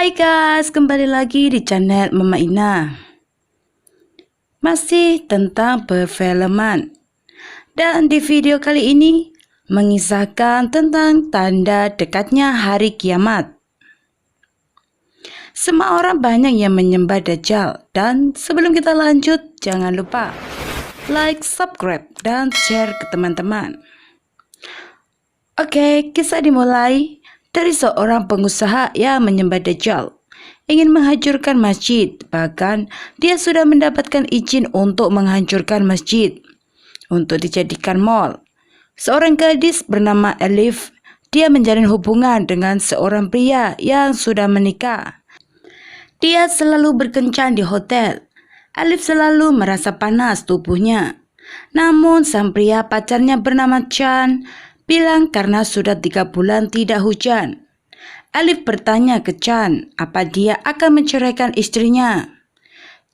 Hai guys, kembali lagi di channel Mama Ina. Masih tentang perfilman. Dan di video kali ini mengisahkan tentang tanda dekatnya hari kiamat. Semua orang banyak yang menyembah Dajjal, dan sebelum kita lanjut jangan lupa like, subscribe, dan share ke teman-teman. Oke, kisah dimulai dari seorang pengusaha yang menyembah Dajjal, ingin menghancurkan masjid. Bahkan dia sudah mendapatkan izin untuk menghancurkan masjid untuk dijadikan mall. Seorang gadis bernama Elif, dia menjalin hubungan dengan seorang pria yang sudah menikah. Dia selalu berkencan di hotel. Elif selalu merasa panas tubuhnya. Namun sang pria pacarnya bernama Chan bilang karena sudah 3 bulan tidak hujan. Elif bertanya ke Chan apa dia akan menceraikan istrinya.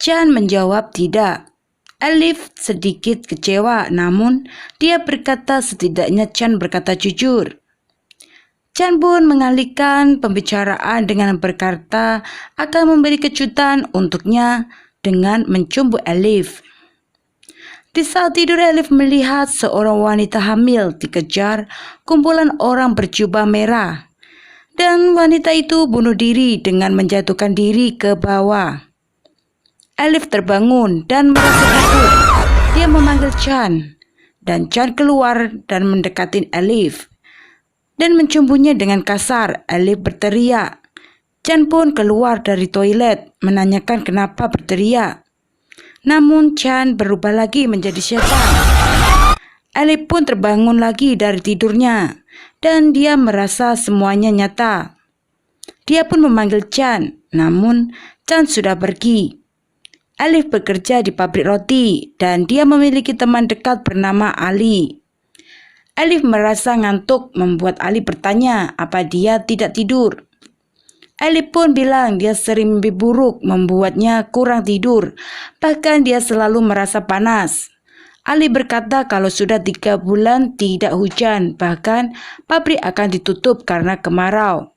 Chan menjawab tidak. Elif sedikit kecewa, namun dia berkata setidaknya Chan berkata jujur. Chan pun mengalihkan pembicaraan dengan berkata akan memberi kejutan untuknya dengan mencumbu Elif. Di saat tidur, Elif melihat seorang wanita hamil dikejar kumpulan orang berjubah merah. Dan wanita itu bunuh diri dengan menjatuhkan diri ke bawah. Elif terbangun dan merasa takut. Dia memanggil Chan. Dan Chan keluar dan mendekati Elif dan mencumbunya dengan kasar. Elif berteriak. Chan pun keluar dari toilet menanyakan kenapa berteriak. Namun Chan berubah lagi menjadi setan. Elif pun terbangun lagi dari tidurnya dan dia merasa semuanya nyata. Dia pun memanggil Chan, namun Chan sudah pergi. Elif bekerja di pabrik roti dan dia memiliki teman dekat bernama Ali. Elif merasa ngantuk membuat Ali bertanya apa dia tidak tidur. Elif pun bilang dia sering mimpi buruk membuatnya kurang tidur. Bahkan dia selalu merasa panas. Ali berkata kalau sudah 3 bulan tidak hujan, bahkan pabrik akan ditutup karena kemarau.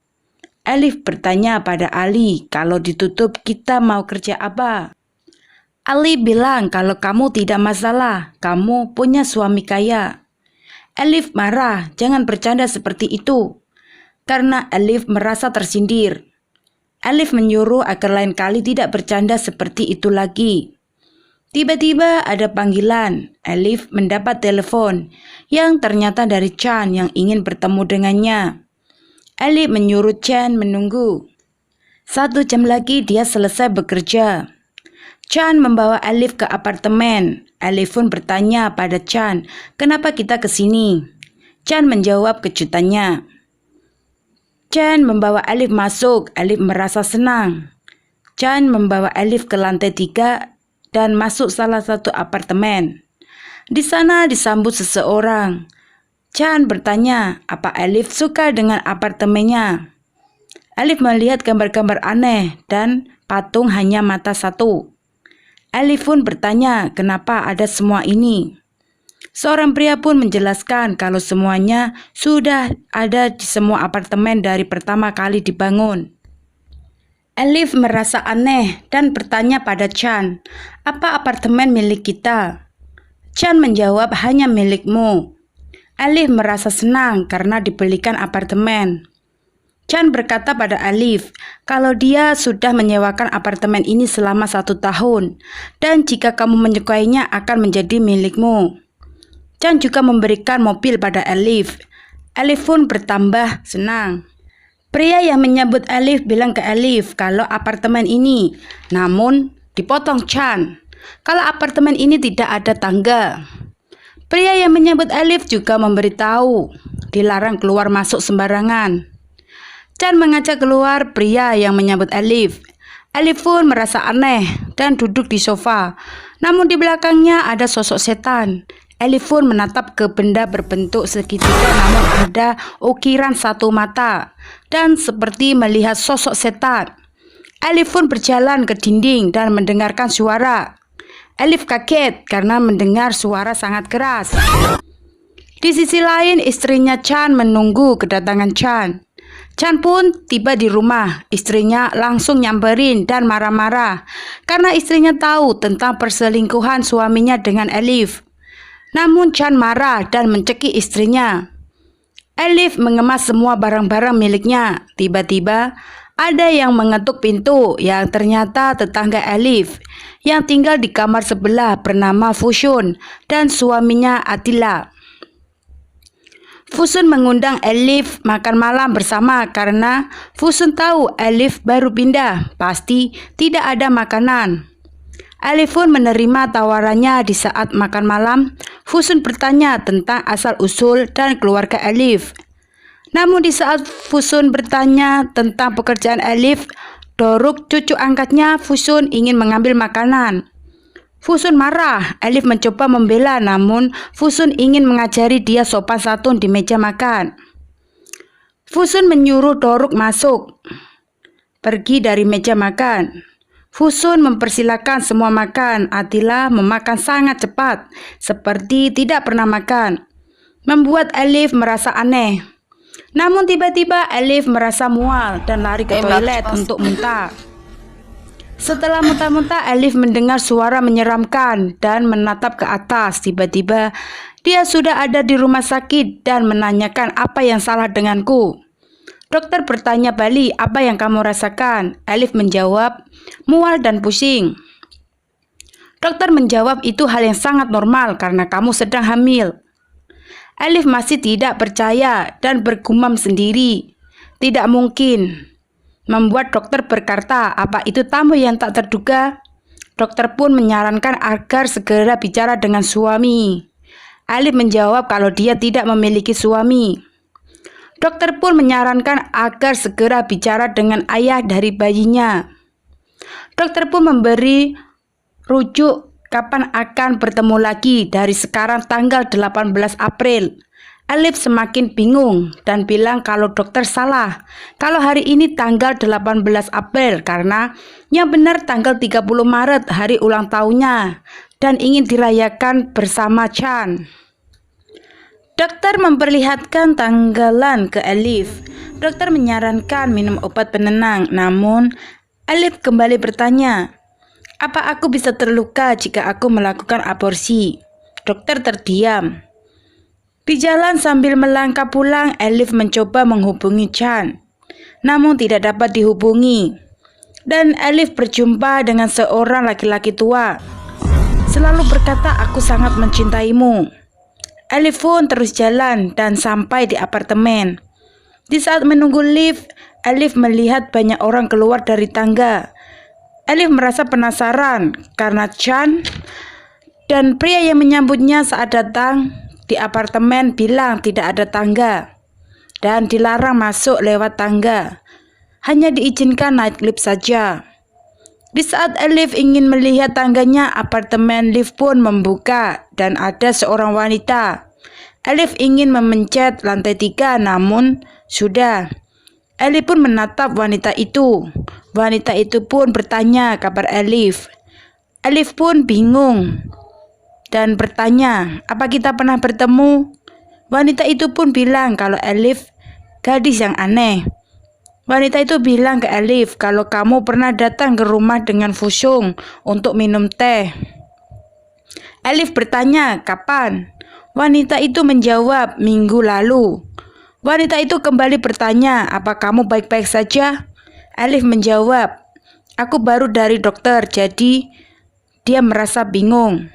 Elif bertanya pada Ali kalau ditutup kita mau kerja apa. Ali bilang kalau kamu tidak masalah, kamu punya suami kaya. Elif marah, jangan bercanda seperti itu. Karena Elif merasa tersindir. Elif menyuruh agar lain kali tidak bercanda seperti itu lagi. Tiba-tiba ada panggilan. Elif mendapat telepon yang ternyata dari Chan yang ingin bertemu dengannya. Elif menyuruh Chan menunggu. 1 jam lagi dia selesai bekerja. Chan membawa Elif ke apartemen. Elif pun bertanya pada Chan, kenapa kita ke sini? Chan menjawab kejutannya. Chan membawa Elif masuk. Elif merasa senang. Chan membawa Elif ke lantai 3 dan masuk salah satu apartemen. Di sana disambut seseorang. Chan bertanya apa Elif suka dengan apartemennya. Elif melihat gambar-gambar aneh dan patung hanya mata 1. Elif pun bertanya kenapa ada semua ini. Seorang pria pun menjelaskan kalau semuanya sudah ada di semua apartemen dari pertama kali dibangun. Elif merasa aneh dan bertanya pada Chan, apa apartemen milik kita? Chan menjawab hanya milikmu. Elif merasa senang karena dibelikan apartemen. Chan berkata pada Elif kalau dia sudah menyewakan apartemen ini selama 1 tahun dan jika kamu menyukainya akan menjadi milikmu. Chan juga memberikan mobil pada Elif. Elif pun bertambah senang. Pria yang menyambut Elif bilang ke Elif kalau apartemen ini, namun dipotong Chan kalau apartemen ini tidak ada tangga. Pria yang menyambut Elif juga memberitahu dilarang keluar masuk sembarangan. Chan mengajak keluar pria yang menyambut Elif. Elif pun merasa aneh dan duduk di sofa. Namun di belakangnya ada sosok setan. Elif pun menatap ke benda berbentuk segitiga namun ada ukiran 1 mata dan seperti melihat sosok setan. Elif pun berjalan ke dinding dan mendengarkan suara. Elif kaget karena mendengar suara sangat keras. Di sisi lain istrinya Chan menunggu kedatangan Chan. Chan pun tiba di rumah. Istrinya langsung nyamperin dan marah-marah karena istrinya tahu tentang perselingkuhan suaminya dengan Elif. Namun Chan marah dan mencekik istrinya. Elif mengemas semua barang-barang miliknya. Tiba-tiba ada yang mengetuk pintu yang ternyata tetangga Elif yang tinggal di kamar sebelah bernama Fusun dan suaminya Attila. Fusun mengundang Elif makan malam bersama karena Fusun tahu Elif baru pindah, pasti tidak ada makanan. Elif pun menerima tawarannya. Di saat makan malam, Fusun bertanya tentang asal-usul dan keluarga Elif. Namun di saat Fusun bertanya tentang pekerjaan Elif, Doruk, cucu angkatnya Fusun, ingin mengambil makanan. Fusun marah. Elif mencoba membela, namun Fusun ingin mengajari dia sopan santun di meja makan. Fusun menyuruh Doruk masuk, pergi dari meja makan. Fusun mempersilahkan semua makan. Attila memakan sangat cepat, seperti tidak pernah makan, membuat Elif merasa aneh. Namun tiba-tiba Elif merasa mual dan lari ke toilet untuk muntah. Setelah muntah-muntah, Elif mendengar suara menyeramkan dan menatap ke atas. Tiba-tiba dia sudah ada di rumah sakit dan menanyakan apa yang salah denganku. Dokter bertanya balik, apa yang kamu rasakan? Elif menjawab, mual dan pusing. Dokter menjawab, itu hal yang sangat normal karena kamu sedang hamil. Elif masih tidak percaya dan bergumam sendiri. Tidak mungkin. Membuat dokter berkata, apa itu tamu yang tak terduga? Dokter pun menyarankan agar segera bicara dengan suami. Elif menjawab kalau dia tidak memiliki suami. Dokter pun menyarankan agar segera bicara dengan ayah dari bayinya. Dokter pun memberi rujuk kapan akan bertemu lagi dari sekarang tanggal 18 April. Elif semakin bingung dan bilang kalau dokter salah. Kalau hari ini tanggal 18 April karena yang benar tanggal 30 Maret hari ulang tahunnya dan ingin dirayakan bersama Chan. Dokter memperlihatkan tanggalan ke Elif. Dokter menyarankan minum obat penenang, namun Elif kembali bertanya, apa aku bisa terluka jika aku melakukan aborsi? Dokter terdiam. Di jalan sambil melangkah pulang, Elif mencoba menghubungi Chan, namun tidak dapat dihubungi. Dan Elif berjumpa dengan seorang laki-laki tua. Selalu berkata, aku sangat mencintaimu. Elif pun terus jalan dan sampai di apartemen. Di saat menunggu lift, Elif melihat banyak orang keluar dari tangga. Elif merasa penasaran karena Chan dan pria yang menyambutnya saat datang di apartemen bilang tidak ada tangga dan dilarang masuk lewat tangga. Hanya diizinkan naik lift saja. Di saat Elif ingin melihat tangganya, apartemen lift pun membuka dan ada seorang wanita. Elif ingin memencet lantai 3, namun sudah. Elif pun menatap wanita itu. Wanita itu pun bertanya kabar Elif. Elif pun bingung dan bertanya, apa kita pernah bertemu? Wanita itu pun bilang kalau Elif gadis yang aneh. Wanita itu bilang ke Elif kalau kamu pernah datang ke rumah dengan Fusung untuk minum teh. Elif bertanya, kapan? Wanita itu menjawab, minggu lalu. Wanita itu kembali bertanya, apa kamu baik-baik saja? Elif menjawab, aku baru dari dokter, jadi dia merasa bingung.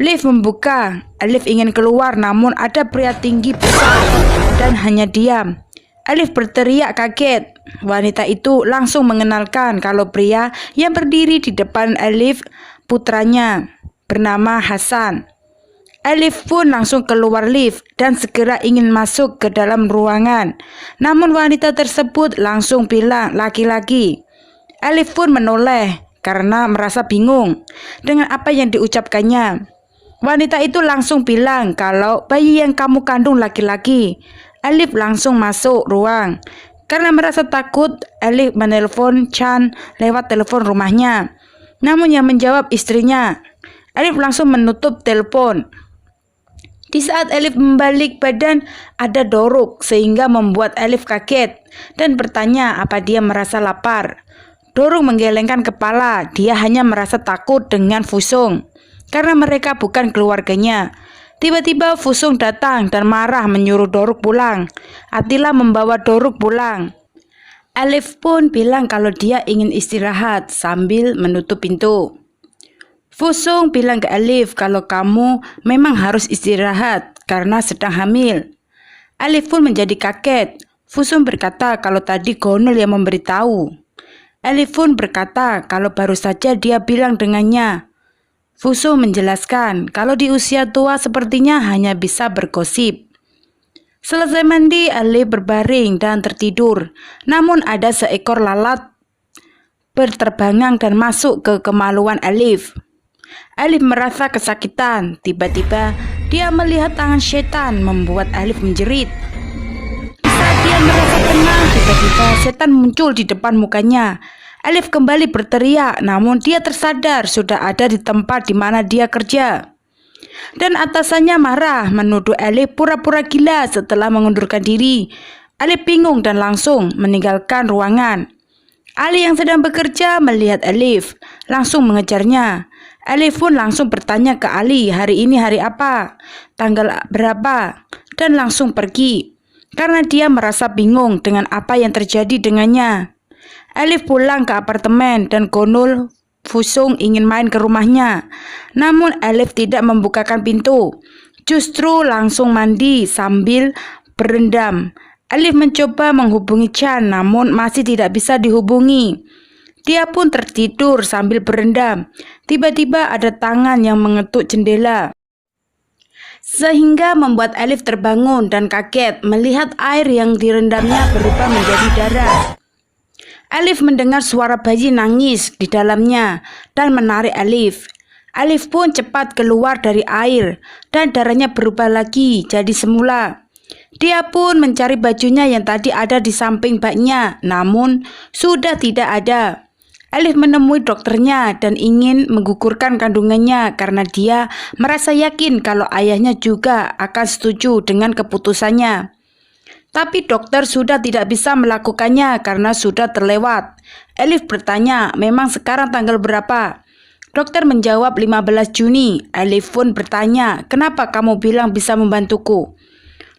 Lift membuka. Elif ingin keluar, namun ada pria tinggi besar dan hanya diam. Elif berteriak kaget. Wanita itu langsung mengenalkan kalau pria yang berdiri di depan Elif putranya bernama Hasan. Elif pun langsung keluar lift dan segera ingin masuk ke dalam ruangan. Namun wanita tersebut langsung bilang laki-laki. Elif pun menoleh karena merasa bingung dengan apa yang diucapkannya. Wanita itu langsung bilang kalau bayi yang kamu kandung laki-laki. Elif langsung masuk ruang. Karena merasa takut, Elif menelpon Chan lewat telepon rumahnya. Namun yang menjawab istrinya. Elif langsung menutup telepon. Di saat Elif membalik badan, ada Doruk sehingga membuat Elif kaget dan bertanya apa dia merasa lapar. Doruk menggelengkan kepala, dia hanya merasa takut dengan Fusung karena mereka bukan keluarganya. Tiba-tiba Fusung datang dan marah menyuruh Doruk pulang. Atila membawa Doruk pulang. Elif pun bilang kalau dia ingin istirahat sambil menutup pintu. Fusung bilang ke Elif kalau kamu memang harus istirahat karena sedang hamil. Elif pun menjadi kaget. Fusung berkata kalau tadi Gonul yang memberitahu. Elif pun berkata kalau baru saja dia bilang dengannya. Fusung menjelaskan kalau di usia tua sepertinya hanya bisa bergosip. Selesai mandi, Elif berbaring dan tertidur. Namun ada seekor lalat berterbangan dan masuk ke kemaluan Elif. Elif merasa kesakitan. Tiba-tiba dia melihat tangan setan membuat Elif menjerit. Saat dia merasa tenang, tiba-tiba setan muncul di depan mukanya. Elif kembali berteriak, namun dia tersadar sudah ada di tempat di mana dia kerja. Dan atasannya marah menuduh Elif pura-pura gila setelah mengundurkan diri. Elif bingung dan langsung meninggalkan ruangan. Ali yang sedang bekerja melihat Elif, langsung mengejarnya. Elif pun langsung bertanya ke Ali hari ini hari apa, tanggal berapa, dan langsung pergi. Karena dia merasa bingung dengan apa yang terjadi dengannya. Elif pulang ke apartemen dan Gonul Fusung ingin main ke rumahnya. Namun Elif tidak membukakan pintu, justru langsung mandi sambil berendam. Elif mencoba menghubungi Chan namun masih tidak bisa dihubungi. Dia pun tertidur sambil berendam. Tiba-tiba ada tangan yang mengetuk jendela. Sehingga membuat Elif terbangun dan kaget melihat air yang direndamnya berubah menjadi darah. Elif mendengar suara bayi nangis di dalamnya dan menarik Elif. Elif pun cepat keluar dari air dan darahnya berubah lagi jadi semula. Dia pun mencari bajunya yang tadi ada di samping baknya, namun sudah tidak ada. Elif menemui dokternya dan ingin menggugurkan kandungannya karena dia merasa yakin kalau ayahnya juga akan setuju dengan keputusannya. Tapi dokter sudah tidak bisa melakukannya karena sudah terlewat. Elif bertanya, memang sekarang tanggal berapa? Dokter menjawab 15 Juni. Elif pun bertanya, kenapa kamu bilang bisa membantuku?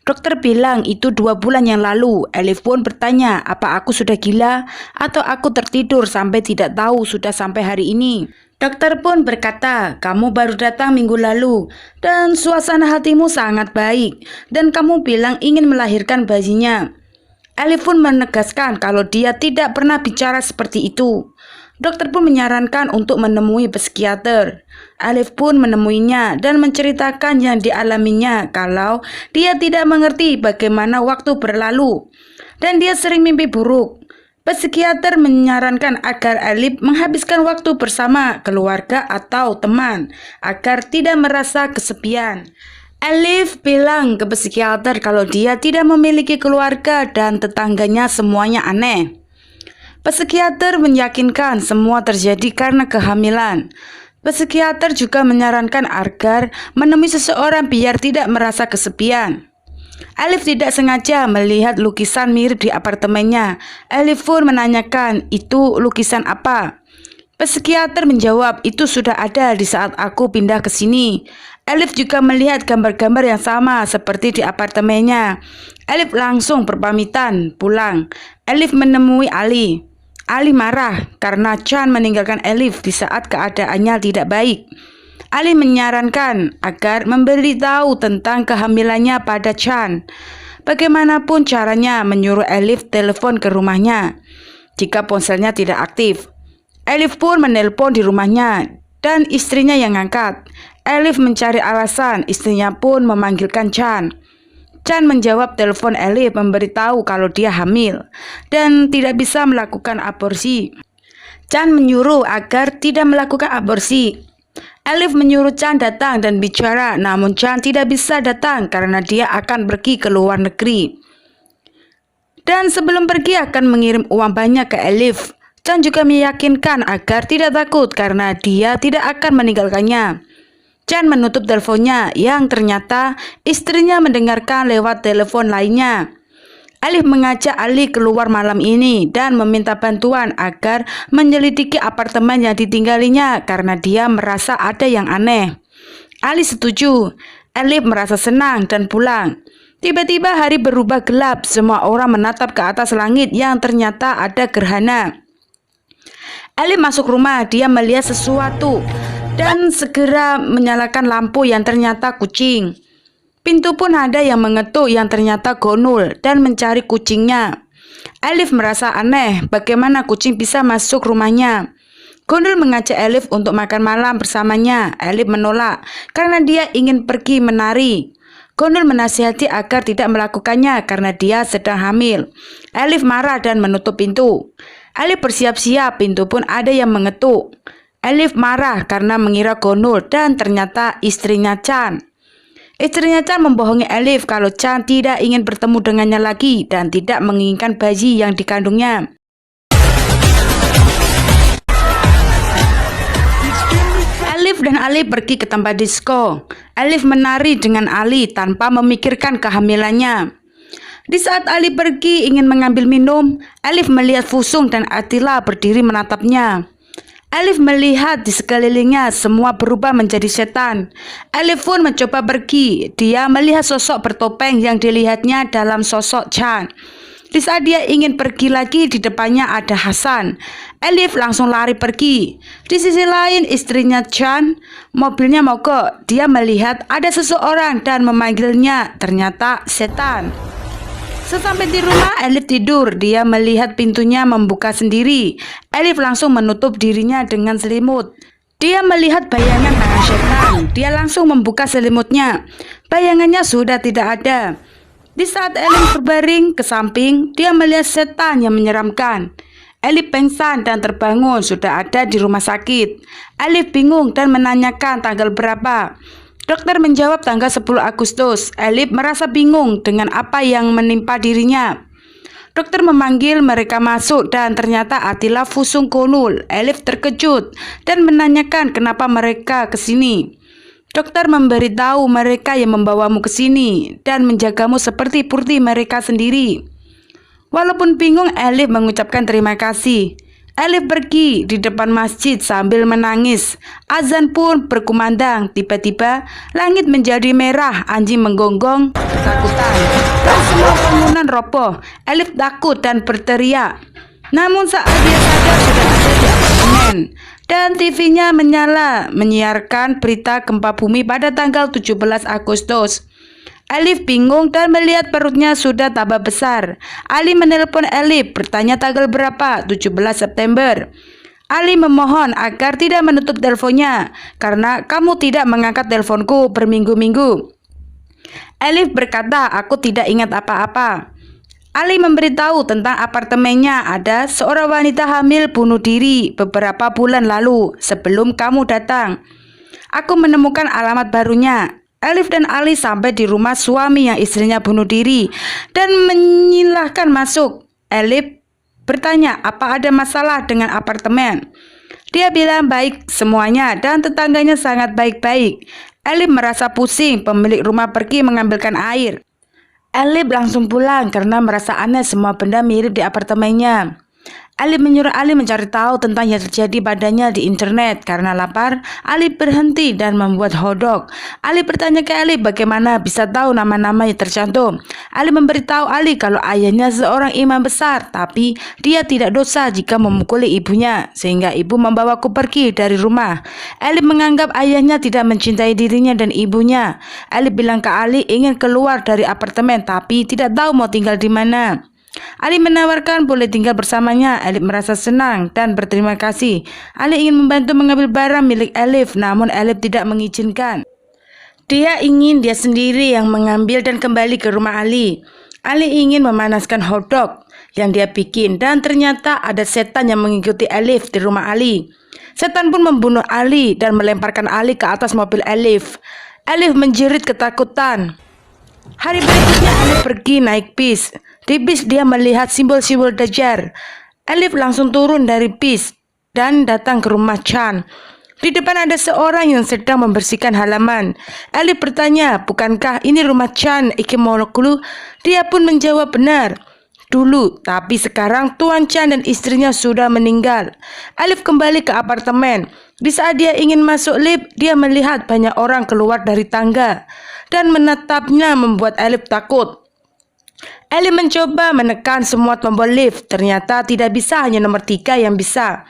Dokter bilang itu 2 bulan yang lalu. Elif pun bertanya, apa aku sudah gila atau aku tertidur sampai tidak tahu sudah sampai hari ini. Dokter pun berkata, kamu baru datang minggu lalu dan suasana hatimu sangat baik dan kamu bilang ingin melahirkan bayinya. Elif pun menegaskan kalau dia tidak pernah bicara seperti itu. Dokter pun menyarankan untuk menemui psikiater. Elif pun menemuinya dan menceritakan yang dialaminya kalau dia tidak mengerti bagaimana waktu berlalu dan dia sering mimpi buruk. Psikiater menyarankan agar Elif menghabiskan waktu bersama keluarga atau teman agar tidak merasa kesepian. Elif bilang ke psikiater kalau dia tidak memiliki keluarga dan tetangganya semuanya aneh. Psikiater meyakinkan semua terjadi karena kehamilan. Psikiater juga menyarankan agar menemui seseorang biar tidak merasa kesepian. Elif tidak sengaja melihat lukisan mirip di apartemennya. Elif pun menanyakan, itu lukisan apa? Psikiater menjawab, itu sudah ada di saat aku pindah ke sini. Elif juga melihat gambar-gambar yang sama seperti di apartemennya. Elif langsung berpamitan pulang. Elif menemui Ali. Ali marah karena Chan meninggalkan Elif di saat keadaannya tidak baik. Ali menyarankan agar memberitahu tentang kehamilannya pada Chan. Bagaimanapun caranya menyuruh Elif telepon ke rumahnya jika ponselnya tidak aktif. Elif pun menelpon di rumahnya dan istrinya yang ngangkat. Elif mencari alasan, istrinya pun memanggilkan Chan. Chan menjawab telepon Elif memberitahu kalau dia hamil dan tidak bisa melakukan aborsi. Chan menyuruh agar tidak melakukan aborsi. Elif menyuruh Chan datang dan bicara, namun Chan tidak bisa datang karena dia akan pergi ke luar negeri. Dan sebelum pergi akan mengirim uang banyak ke Elif. Chan juga meyakinkan agar tidak takut karena dia tidak akan meninggalkannya. Chan menutup teleponnya yang ternyata istrinya mendengarkan lewat telepon lainnya. Alif mengajak Ali keluar malam ini dan meminta bantuan agar menyelidiki apartemen yang ditinggalinya karena dia merasa ada yang aneh. Ali setuju. Alif merasa senang dan pulang. Tiba-tiba hari berubah gelap. Semua orang menatap ke atas langit yang ternyata ada gerhana. Alif masuk rumah. Dia melihat sesuatu dan segera menyalakan lampu yang ternyata kucing. Pintu pun ada yang mengetuk yang ternyata Gonul dan mencari kucingnya. Alif merasa aneh bagaimana kucing bisa masuk rumahnya. Gonul mengajak Alif untuk makan malam bersamanya. Alif menolak karena dia ingin pergi menari. Gonul menasihati agar tidak melakukannya karena dia sedang hamil. Alif marah dan menutup pintu. Alif bersiap-siap, pintu pun ada yang mengetuk. Alif marah karena mengira Gonul dan ternyata istrinya Chan. Istrinya Chan membohongi Alif kalau Chan tidak ingin bertemu dengannya lagi dan tidak menginginkan bayi yang dikandungnya. Alif dan Ali pergi ke tempat disko. Alif menari dengan Ali tanpa memikirkan kehamilannya. Di saat Ali pergi ingin mengambil minum, Alif melihat Fusung dan Atila berdiri menatapnya. Alif melihat di sekelilingnya semua berubah menjadi setan. Alif pun mencoba pergi. Dia melihat sosok bertopeng yang dilihatnya dalam sosok Chan. Di saat dia ingin pergi lagi, di depannya ada Hasan. Alif langsung lari pergi. Di sisi lain istrinya Chan, mobilnya mogok. Dia melihat ada seseorang dan memanggilnya. Ternyata setan. Sesampai di rumah, Alif tidur. Dia melihat pintunya membuka sendiri. Alif langsung menutup dirinya dengan selimut. Dia melihat bayangan tangan setan. Dia langsung membuka selimutnya. Bayangannya sudah tidak ada. Di saat Alif berbaring ke samping, dia melihat setan yang menyeramkan. Alif pingsan dan terbangun sudah ada di rumah sakit. Alif bingung dan menanyakan tanggal berapa. Dokter menjawab tanggal 10 Agustus. Alif merasa bingung dengan apa yang menimpa dirinya. Dokter memanggil mereka masuk dan ternyata Atila Fusung Gonul. Alif terkejut dan menanyakan kenapa mereka ke sini. Dokter memberitahu mereka yang membawamu ke sini dan menjagamu seperti purti mereka sendiri. Walaupun bingung, Alif mengucapkan terima kasih. Alif pergi di depan masjid sambil menangis. Azan pun berkumandang. Tiba-tiba langit menjadi merah. Anjing menggonggong ketakutan dan semua bangunan roboh. Alif takut dan berteriak. Namun saat dia sadar sudah ada di apartemen dan TV-nya menyala menyiarkan berita gempa bumi pada tanggal 17 Agustus. Alif bingung dan melihat perutnya sudah tambah besar. Ali menelpon Alif bertanya tanggal berapa, 17 September. Ali memohon agar tidak menutup teleponnya karena kamu tidak mengangkat teleponku berminggu-minggu. Alif berkata, aku tidak ingat apa-apa. Ali memberitahu tentang apartemennya ada seorang wanita hamil bunuh diri beberapa bulan lalu sebelum kamu datang. Aku menemukan alamat barunya. Alif dan Ali sampai di rumah suami yang istrinya bunuh diri dan menyilahkan masuk. Alif bertanya apa ada masalah dengan apartemen. Dia bilang baik semuanya dan tetangganya sangat baik-baik. Alif merasa pusing. Pemilik rumah pergi mengambilkan air. Alif langsung pulang karena merasa aneh semua benda mirip di apartemennya. Alif menyuruh Ali mencari tahu tentang yang terjadi padanya di internet. Karena lapar, Alif berhenti dan membuat hotdog. Ali bertanya ke Alif bagaimana bisa tahu nama-nama yang tercantum. Alif memberitahu Ali kalau ayahnya seorang imam besar, tapi dia tidak dosa jika memukuli ibunya, sehingga ibu membawaku pergi dari rumah. Alif menganggap ayahnya tidak mencintai dirinya dan ibunya. Alif bilang ke Ali ingin keluar dari apartemen, tapi tidak tahu mau tinggal di mana. Ali menawarkan boleh tinggal bersamanya. Alif merasa senang dan berterima kasih. Ali ingin membantu mengambil barang milik Alif, namun Alif tidak mengizinkan. Dia ingin dia sendiri yang mengambil dan kembali ke rumah Ali. Ali ingin memanaskan hotdog yang dia bikin dan ternyata ada setan yang mengikuti Alif di rumah Ali. Setan pun membunuh Ali dan melemparkan Ali ke atas mobil Alif. Alif menjerit ketakutan. Hari berikutnya Alif pergi naik bis. Di bis dia melihat simbol-simbol Dajjal. Alif langsung turun dari bis dan datang ke rumah Chan. Di depan ada seorang yang sedang membersihkan halaman. Alif bertanya, bukankah ini rumah Chan Ikemoglu? Dia pun menjawab benar. Dulu, tapi sekarang Tuan Chan dan istrinya sudah meninggal. Alif kembali ke apartemen. Di saat dia ingin masuk lift, dia melihat banyak orang keluar dari tangga dan menatapnya membuat Alif takut. Alif mencoba menekan semua tombol lift. Ternyata tidak bisa, hanya nomor 3 yang bisa.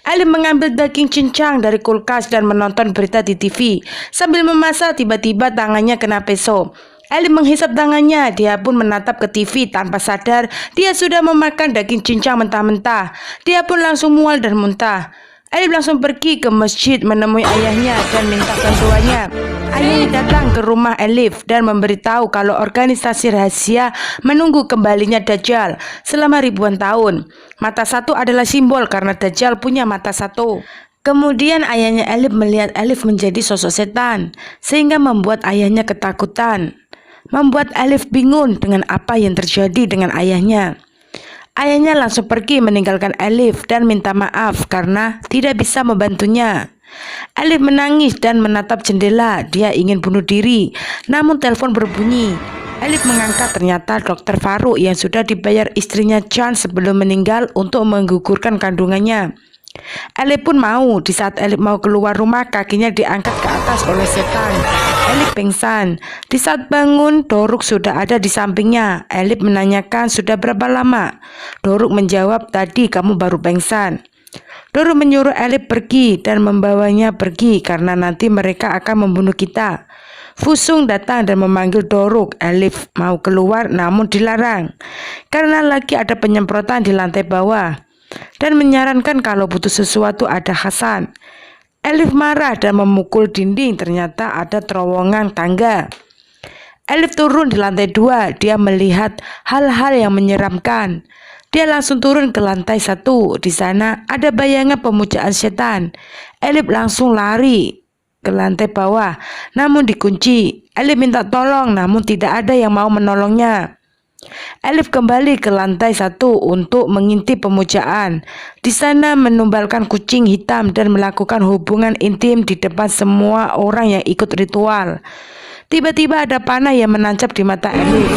Alif mengambil daging cincang dari kulkas dan menonton berita di TV. Sambil memasak, tiba-tiba tangannya kena peso. Alif menghisap tangannya. Dia pun menatap ke TV tanpa sadar dia sudah memakan daging cincang mentah-mentah. Dia pun langsung mual dan muntah. Alif langsung pergi ke masjid menemui ayahnya dan minta bantuannya. Ayahnya datang ke rumah Alif dan memberitahu kalau organisasi rahasia menunggu kembalinya Dajjal selama ribuan tahun. Mata satu adalah simbol karena Dajjal punya mata satu. Kemudian ayahnya Alif melihat Alif menjadi sosok setan, sehingga membuat ayahnya ketakutan. Membuat Alif bingung dengan apa yang terjadi dengan ayahnya. Ayahnya langsung pergi meninggalkan Alif dan minta maaf karena tidak bisa membantunya. Alif menangis dan menatap jendela. Dia ingin bunuh diri, namun telepon berbunyi. Alif mengangkat, ternyata Dr. Faruk yang sudah dibayar istrinya Chan sebelum meninggal untuk menggugurkan kandungannya. Alif pun mau. Di saat Alif mau keluar rumah, kakinya diangkat ke atas oleh setan. Alif pingsan. Di saat bangun, Doruk sudah ada di sampingnya. Alif menanyakan sudah berapa lama. Doruk menjawab, tadi kamu baru pingsan. Doruk menyuruh Alif pergi dan membawanya pergi karena nanti mereka akan membunuh kita. Fusung datang dan memanggil Doruk. Alif mau keluar namun dilarang karena lagi ada penyemprotan di lantai bawah dan menyarankan kalau butuh sesuatu ada Hasan. Alif marah dan memukul dinding. Ternyata ada terowongan tangga. Alif turun di lantai 2. Dia melihat hal-hal yang menyeramkan. Dia langsung turun ke lantai 1. Di sana ada bayangan pemujaan setan. Alif langsung lari ke lantai bawah, namun dikunci. Alif minta tolong, namun tidak ada yang mau menolongnya. Alif kembali ke lantai 1 untuk mengintip pemujaan. Di sana menumbalkan kucing hitam dan melakukan hubungan intim di depan semua orang yang ikut ritual. Tiba-tiba ada panah yang menancap di mata Alif.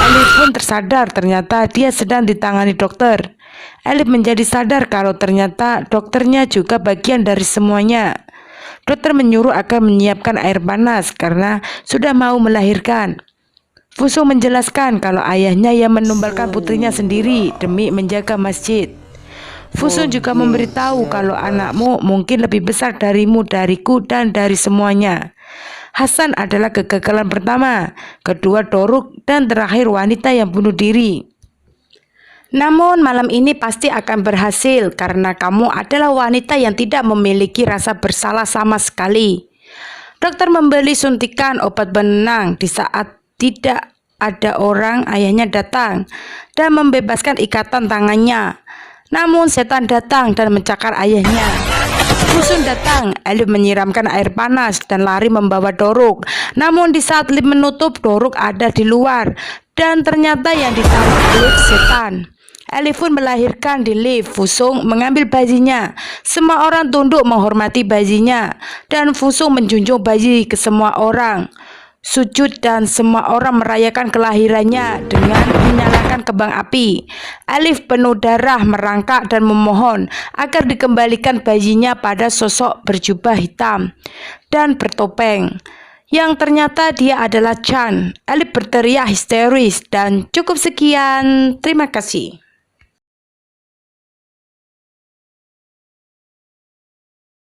Alif pun tersadar, ternyata dia sedang ditangani dokter. Alif menjadi sadar kalau ternyata dokternya juga bagian dari semuanya. Dokter menyuruh agar menyiapkan air panas karena sudah mau melahirkan. Fusung menjelaskan kalau ayahnya yang menumbalkan putrinya sendiri demi menjaga masjid. Fusung juga memberitahu kalau anakmu mungkin lebih besar darimu, dariku, dan dari semuanya. Hasan adalah kegagalan pertama, kedua Doruk, dan terakhir wanita yang bunuh diri. Namun malam ini pasti akan berhasil karena kamu adalah wanita yang tidak memiliki rasa bersalah sama sekali. Dokter membeli suntikan obat penenang. Di saat tidak ada orang, ayahnya datang dan membebaskan ikatan tangannya. Namun setan datang dan mencakar ayahnya. Fusung datang. Alif menyiramkan air panas dan lari membawa Doruk. Namun di saat lift menutup, Doruk ada di luar dan ternyata yang ditaruh Alif setan. Alif pun melahirkan di lift. Fusung mengambil bayinya. Semua orang tunduk menghormati bayinya dan Fusung menjunjung bayi ke semua orang. Sujud dan semua orang merayakan kelahirannya dengan menyalakan kembang api. Alif penuh darah merangkak dan memohon agar dikembalikan bayinya pada sosok berjubah hitam dan bertopeng, yang ternyata dia adalah Chan. Alif berteriak histeris dan cukup sekian. Terima kasih.